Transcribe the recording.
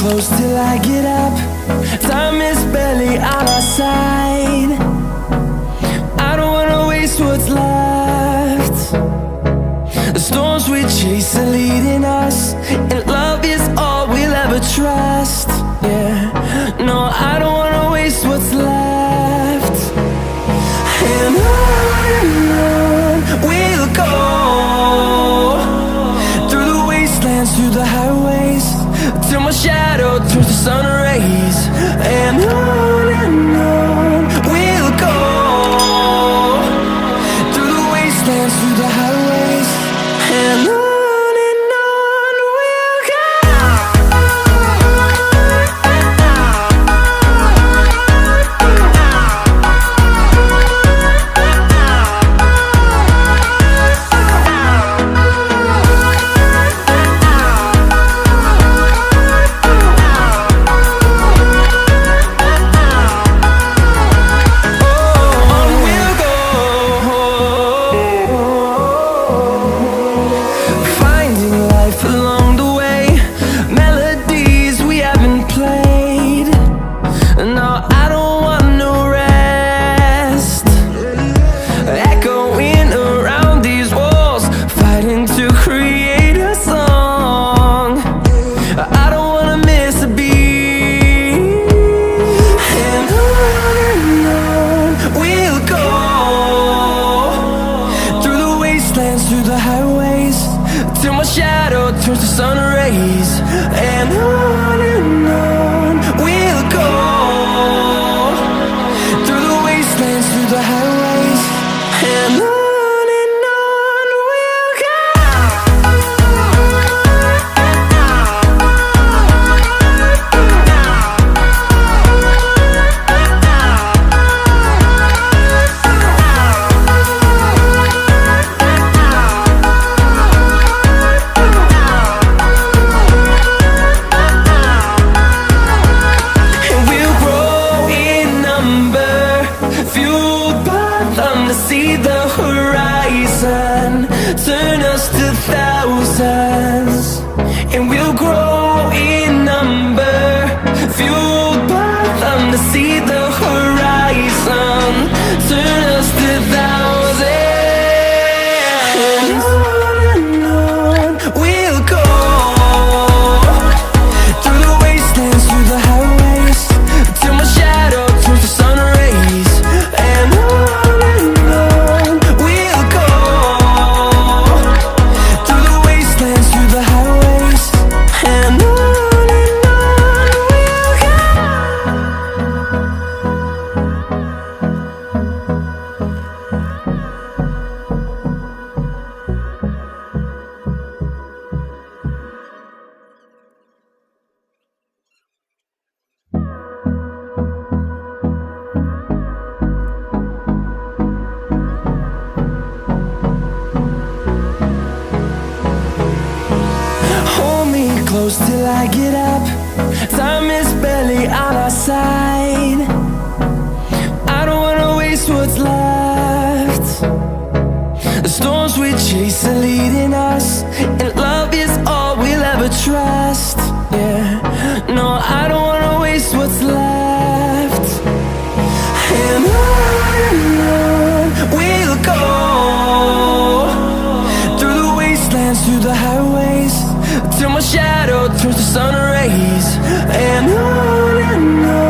close till I get up. Time is barely on our side. I don't wanna waste what's left. The storms we chase are leading us, and love is all we'll ever trust. Yeah, no, I don't wanna waste what's left. And on we'll go, through the wastelands, through the highways, till my shadow turns to sun rays. And on we'll go, through the wastelands, through the highways, and on we'll go. Through the highways, till my shadow turns to sun rays. And on we'll go, through the wastelands, through the highways, and on we'll go. See the horizon turn us to thousands, and we'll grow in number, fueled by them. To see the horizon turn us to thousands, and on we'll go, through the wastelands, through the highways, till my shadow turns to sun rays. And close till I get up. Time is barely on our side. I don't wanna waste what's left. The storms we chase are leading us, and love is all we'll ever trust. Yeah, no, I don't wanna waste what's left. And on we'll go, through the wastelands, through the highways, till my shadow turns to sun rays. And on